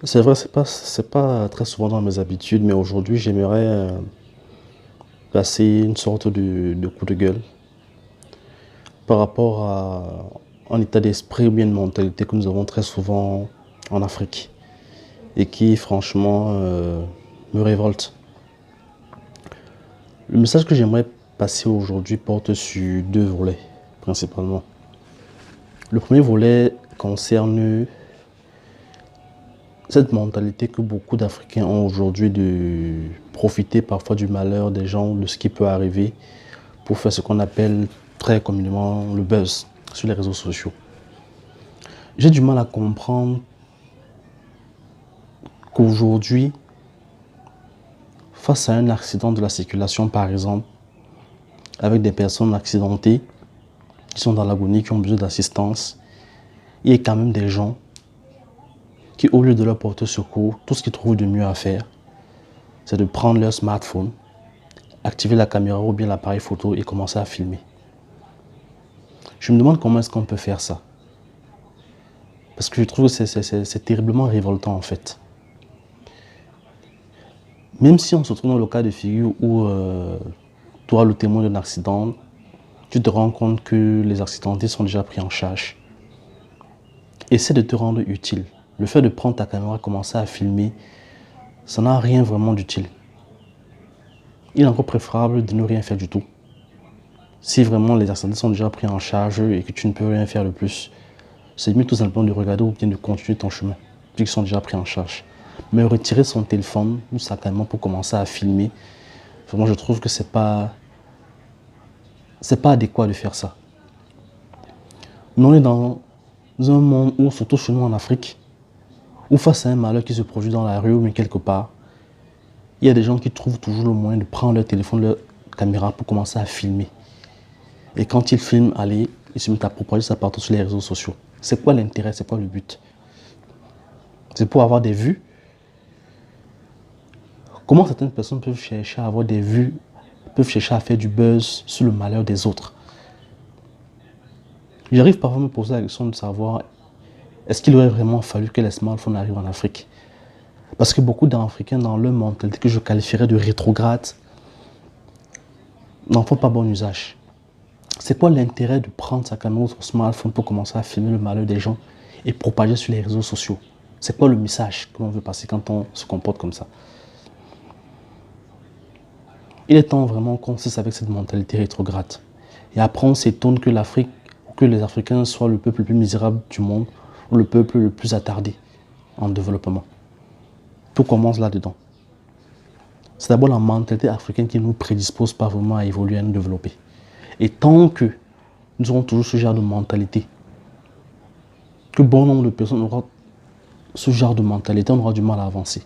C'est vrai, c'est pas très souvent dans mes habitudes, mais aujourd'hui, j'aimerais passer une sorte de coup de gueule par rapport à un état d'esprit ou bien une mentalité que nous avons très souvent en Afrique et qui, franchement, me révolte. Le message que j'aimerais passer aujourd'hui porte sur deux volets, principalement. Le premier volet concerne cette mentalité que beaucoup d'Africains ont aujourd'hui de profiter parfois du malheur des gens, de ce qui peut arriver, pour faire ce qu'on appelle très communément le buzz sur les réseaux sociaux. J'ai du mal à comprendre qu'aujourd'hui, face à un accident de la circulation par exemple, avec des personnes accidentées qui sont dans l'agonie, qui ont besoin d'assistance, il y a quand même des gens qui, au lieu de leur porter secours, tout ce qu'ils trouvent de mieux à faire, c'est de prendre leur smartphone, activer la caméra ou bien l'appareil photo et commencer à filmer. Je me demande comment est-ce qu'on peut faire ça. Parce que je trouve que c'est terriblement révoltant en fait. Même si on se trouve dans le cas de figure où toi, le témoin d'un accident, tu te rends compte que les accidentés sont déjà pris en charge. Essaie de te rendre utile. Le fait de prendre ta caméra et commencer à filmer, ça n'a rien vraiment d'utile. Il est encore préférable de ne rien faire du tout. Si vraiment les accidentés sont déjà pris en charge et que tu ne peux rien faire de plus, c'est mieux tout simplement de regarder ou bien de continuer ton chemin, puisqu'ils sont déjà pris en charge. Mais retirer son téléphone ou sa caméra pour commencer à filmer, vraiment je trouve que c'est pas adéquat de faire ça. Nous on est dans un monde où, surtout chez nous en Afrique, où face à un malheur qui se produit dans la rue ou bien quelque part, il y a des gens qui trouvent toujours le moyen de prendre leur téléphone, leur caméra pour commencer à filmer. Et quand ils filment, allez, ils se mettent à propager ça partout sur les réseaux sociaux. C'est quoi l'intérêt? C'est quoi le but? C'est pour avoir des vues? Comment certaines personnes peuvent chercher à avoir des vues, peuvent chercher à faire du buzz sur le malheur des autres? J'arrive parfois à me poser la question de savoir, est-ce qu'il aurait vraiment fallu que les smartphones arrivent en Afrique? Parce que beaucoup d'Africains, dans leur mentalité que je qualifierais de rétrograde, n'en font pas bon usage. C'est quoi l'intérêt de prendre sa caméra ou son smartphone pour commencer à filmer le malheur des gens et propager sur les réseaux sociaux? C'est quoi le message que l'on veut passer quand on se comporte comme ça? Il est temps vraiment qu'on cesse avec cette mentalité rétrograde. Et après, on s'étonne que l'Afrique, que les Africains soient le peuple le plus misérable du monde ou le peuple le plus attardé en développement. Tout commence là-dedans. C'est d'abord la mentalité africaine qui ne nous prédispose pas vraiment à évoluer, à nous développer. Et tant que nous aurons toujours ce genre de mentalité, que bon nombre de personnes auront ce genre de mentalité, on aura du mal à avancer.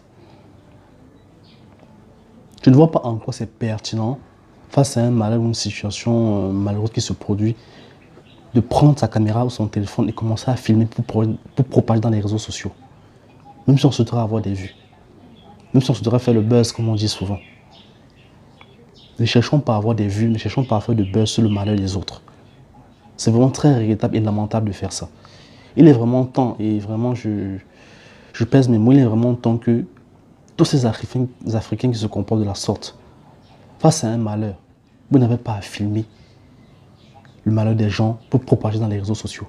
Je ne vois pas en quoi c'est pertinent, face à un malheur ou une situation malheureuse qui se produit, de prendre sa caméra ou son téléphone et commencer à filmer pour propager dans les réseaux sociaux. Même si on souhaiterait avoir des vues. Même si on souhaiterait faire le buzz, comme on dit souvent. Ne cherchons pas à avoir des vues, ne cherchons pas à faire de buzz sur le malheur des autres. C'est vraiment très regrettable et lamentable de faire ça. Il est vraiment temps, et vraiment je pèse mes mots, il est vraiment temps que tous ces Africains qui se comportent de la sorte, face à un malheur, vous n'avez pas à filmer le malheur des gens pour propager dans les réseaux sociaux.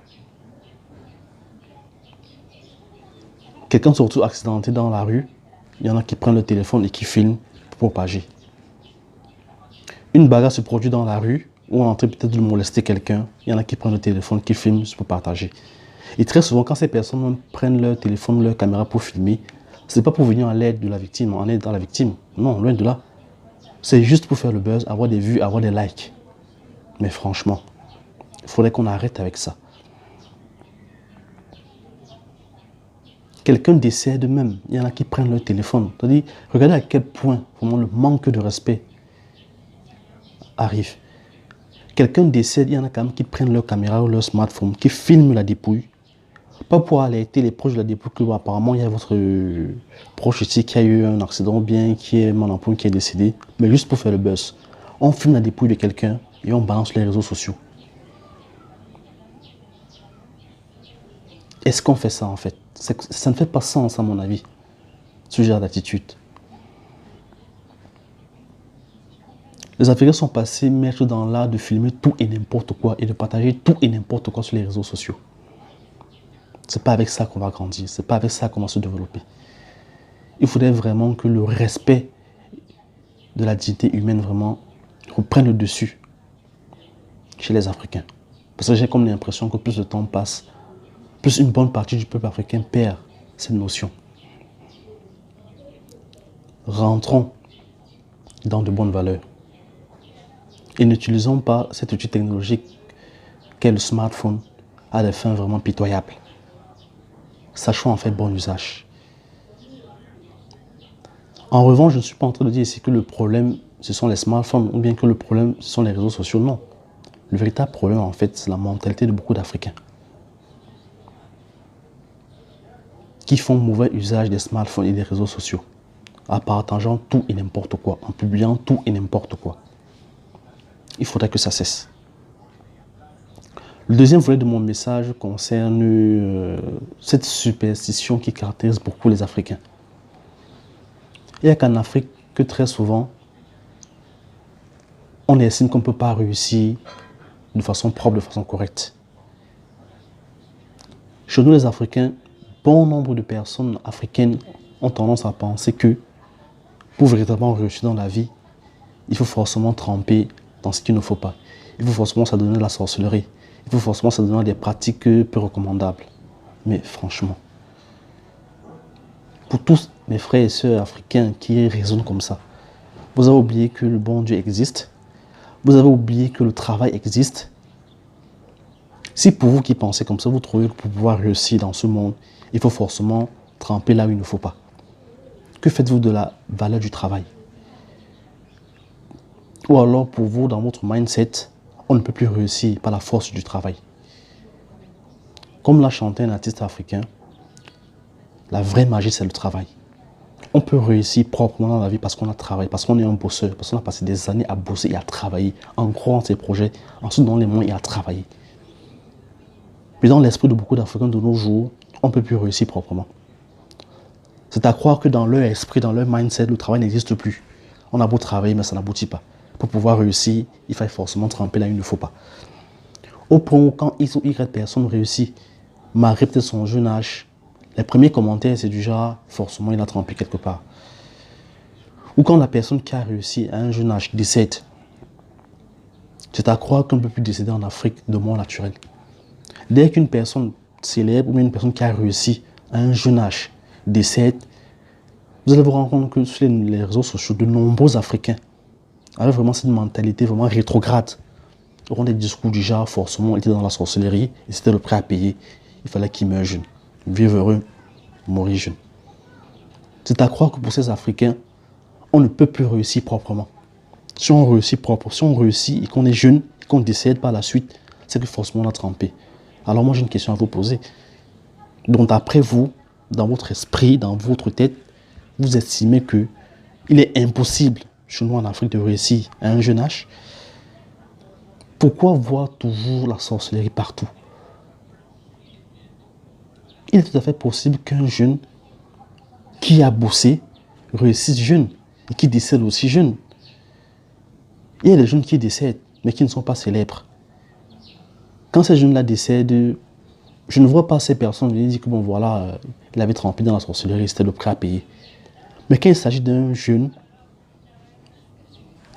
Quelqu'un se retrouve accidenté dans la rue, il y en a qui prennent le téléphone et qui filment pour propager. Une bagarre se produit dans la rue, ou on est en train peut-être de molester quelqu'un, il y en a qui prennent le téléphone, qui filment pour partager. Et très souvent, quand ces personnes prennent leur téléphone, leur caméra pour filmer, ce n'est pas pour venir en l'aide de la victime, en aide à la victime. Non, loin de là. C'est juste pour faire le buzz, avoir des vues, avoir des likes. Mais franchement, il faudrait qu'on arrête avec ça. Quelqu'un décède même, il y en a qui prennent leur téléphone. C'est-à-dire, regardez à quel point vraiment le manque de respect arrive. Quelqu'un décède, il y en a quand même qui prennent leur caméra ou leur smartphone, qui filment la dépouille. Pas pour alerter les proches de la dépouille que apparemment il y a votre proche ici qui a eu un accident ou bien qui est mon emploi qui est décédé, mais juste pour faire le buzz. On filme la dépouille de quelqu'un et on balance sur les réseaux sociaux. Est-ce qu'on fait ça en fait? Ça ne fait pas sens à mon avis. ce genre d'attitude. Les Africains sont passés maîtres dans l'art de filmer tout et n'importe quoi et de partager tout et n'importe quoi sur les réseaux sociaux. C'est pas avec ça qu'on va grandir, c'est pas avec ça qu'on va se développer. Il faudrait vraiment que le respect de la dignité humaine vraiment reprenne le dessus chez les Africains. Parce que j'ai comme l'impression que plus le temps passe, plus une bonne partie du peuple africain perd cette notion. Rentrons dans de bonnes valeurs. Et n'utilisons pas cet outil technologique qu'est le smartphone à des fins vraiment pitoyables. Sachons en faire bon usage. En revanche, je ne suis pas en train de dire ici que le problème, ce sont les smartphones ou bien que le problème, ce sont les réseaux sociaux. Non. Le véritable problème, en fait, c'est la mentalité de beaucoup d'Africains qui font mauvais usage des smartphones et des réseaux sociaux en partageant tout et n'importe quoi, en publiant tout et n'importe quoi. Il faudrait que ça cesse. Le deuxième volet de mon message concerne cette superstition qui caractérise beaucoup les Africains. Il n'y a qu'en Afrique que très souvent, on estime qu'on ne peut pas réussir de façon propre, de façon correcte. Chez nous les Africains, bon nombre de personnes africaines ont tendance à penser que pour véritablement réussir dans la vie, il faut forcément tremper dans ce qu'il ne faut pas. Il faut forcément s'adonner à la sorcellerie. Il faut forcément s'adonner à des pratiques peu recommandables. Mais franchement, pour tous mes frères et sœurs africains qui raisonnent comme ça, vous avez oublié que le bon Dieu existe. Vous avez oublié que le travail existe. Si pour vous qui pensez comme ça, vous trouvez que pour pouvoir réussir dans ce monde, il faut forcément tremper là où il ne faut pas. Que faites-vous de la valeur du travail? Ou alors pour vous, dans votre mindset, on ne peut plus réussir par la force du travail. Comme l'a chanté un artiste africain, la vraie magie c'est le travail. On peut réussir proprement dans la vie parce qu'on a travaillé, parce qu'on est un bosseur, parce qu'on a passé des années à bosser et à travailler, en croire en ses projets, en se donnant les moyens et à travailler. Mais dans l'esprit de beaucoup d'Africains de nos jours, on ne peut plus réussir proprement. C'est à croire que dans leur esprit, dans leur mindset, le travail n'existe plus. On a beau travailler, mais ça n'aboutit pas. Pour pouvoir réussir, il faut forcément tremper là où il ne faut pas. Au point où quand X ou Y personne réussit, malgré peut-être son jeune âge, les premiers commentaires, c'est du genre, forcément, il a trempé quelque part. Ou quand la personne qui a réussi à un jeune âge décède, c'est à croire qu'on ne peut plus décéder en Afrique de mort naturelle. Dès qu'une personne célèbre ou une personne qui a réussi à un jeune âge décède, vous allez vous rendre compte que sur les réseaux sociaux, de nombreux Africains avec vraiment cette mentalité vraiment rétrograde auront des discours du genre, forcément, il était dans la sorcellerie et c'était le prêt à payer. Il fallait qu'il meure jeune. Vivre heureux, mourir jeune. C'est à croire que pour ces Africains, on ne peut plus réussir proprement. Si on réussit propre, si on réussit et qu'on est jeune, et qu'on décède par la suite, c'est que forcément on a trempé. Alors moi j'ai une question à vous poser. Donc d'après vous, dans votre esprit, dans votre tête, vous estimez que il est impossible chez nous en Afrique de réussir à un jeune âge? Pourquoi voir toujours la sorcellerie partout? Il est tout à fait possible qu'un jeune qui a bossé réussisse jeune et qui décède aussi jeune. Il y a des jeunes qui décèdent mais qui ne sont pas célèbres. Quand ces jeunes-là décèdent, je ne vois pas ces personnes venir dire que bon voilà, il avait trempé dans la sorcellerie, c'était le prêt à payer. Mais quand il s'agit d'un jeune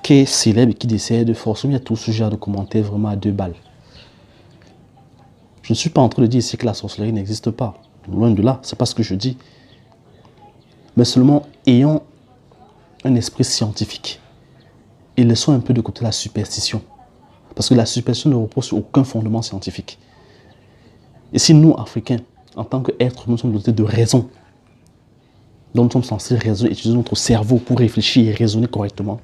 qui est célèbre et qui décède, forcément il y a tout ce genre de commentaires vraiment à 2 balles. Je ne suis pas en train de dire ici que la sorcellerie n'existe pas. Loin de là, ce n'est pas ce que je dis. Mais seulement ayons un esprit scientifique et laissons un peu de côté la superstition. Parce que la superstition ne repose sur aucun fondement scientifique. Et si nous, Africains, en tant qu'êtres, nous sommes dotés de raison, donc nous sommes censés raisonner, utiliser notre cerveau pour réfléchir et raisonner correctement,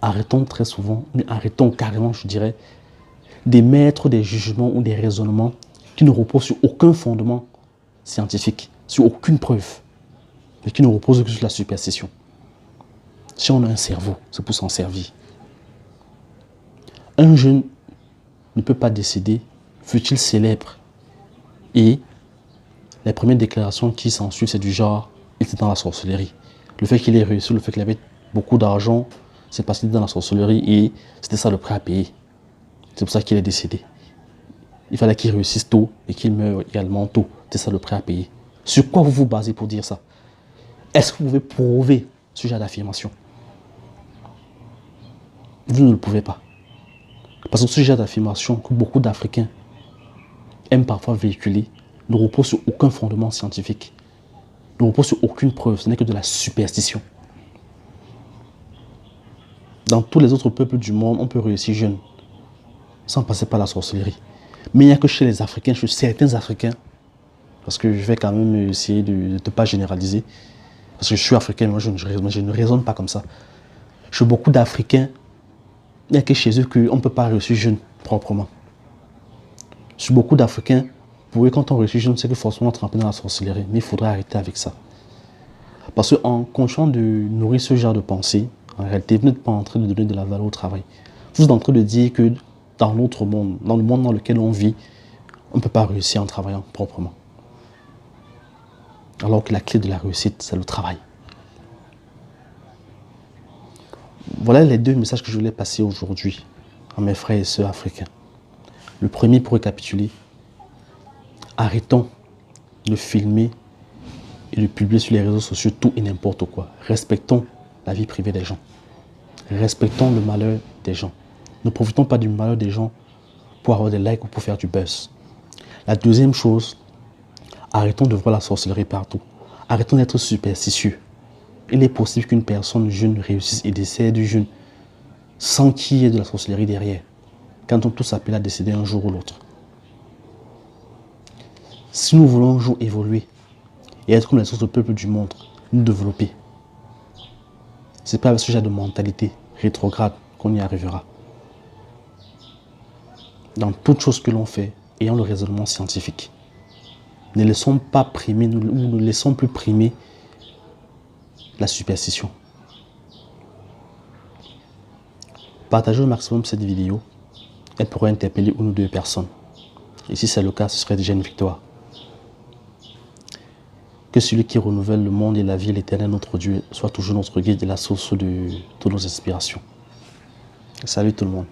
arrêtons très souvent, arrêtons carrément, je dirais, d'émettre des jugements ou des raisonnements qui ne reposent sur aucun fondement scientifique, sur aucune preuve, mais qui ne reposent que sur la superstition. Si on a un cerveau, c'est pour s'en servir. Un jeune ne peut pas décéder, fut-il célèbre, et les premières déclarations qui s'ensuivent, c'est du genre il était dans la sorcellerie. Le fait qu'il ait réussi, le fait qu'il avait beaucoup d'argent, c'est parce qu'il était dans la sorcellerie et c'était ça le prix à payer. C'est pour ça qu'il est décédé. Il fallait qu'il réussisse tôt et qu'il meure également tôt. C'est ça le prix à payer. Sur quoi vous vous basez pour dire ça? Est-ce que vous pouvez prouver ce genre d'affirmation? Vous ne le pouvez pas. Parce que ce genre d'affirmation que beaucoup d'Africains aiment parfois véhiculer ne repose sur aucun fondement scientifique, ne repose sur aucune preuve, ce n'est que de la superstition. Dans tous les autres peuples du monde, on peut réussir jeune, sans passer par la sorcellerie. Mais il n'y a que chez les Africains, chez certains Africains, parce que je vais quand même essayer de ne pas généraliser, parce que je suis africain, moi je ne raisonne pas comme ça. Chez beaucoup d'Africains, il n'y a que chez eux qu'on ne peut pas réussir jeune proprement. Sur beaucoup d'Africains, pour eux, quand on réussit jeune, c'est que forcément on est trempé dans la sorcellerie. Mais il faudra arrêter avec ça. Parce qu'en continuant de nourrir ce genre de pensée, en réalité, vous n'êtes pas en train de donner de la valeur au travail. Vous êtes en train de dire que dans notre monde, dans le monde dans lequel on vit, on ne peut pas réussir en travaillant proprement. Alors que la clé de la réussite, c'est le travail. Voilà les deux messages que je voulais passer aujourd'hui à mes frères et sœurs africains. Le premier, pour récapituler, arrêtons de filmer et de publier sur les réseaux sociaux tout et n'importe quoi. Respectons la vie privée des gens. Respectons le malheur des gens. Ne profitons pas du malheur des gens pour avoir des likes ou pour faire du buzz. La deuxième chose, arrêtons de voir la sorcellerie partout. Arrêtons d'être superstitieux. Il est possible qu'une personne jeune réussisse et décède jeune sans qu'il y ait de la sorcellerie derrière. Quand on tous appelle à décéder un jour ou l'autre. Si nous voulons un jour évoluer et être comme les autres peuples du monde, nous développer, c'est pas avec ce genre de mentalité rétrograde qu'on y arrivera. Dans toute chose que l'on fait, ayant le raisonnement scientifique. Ne laissons pas primer, ou ne laissons plus primer la superstition. Partagez au maximum cette vidéo. Elle pourrait interpeller une ou deux personnes. Et si c'est le cas, ce serait déjà une victoire. Que celui qui renouvelle le monde et la vie, l'Éternel, notre Dieu, soit toujours notre guide et la source de toutes nos inspirations. Salut tout le monde.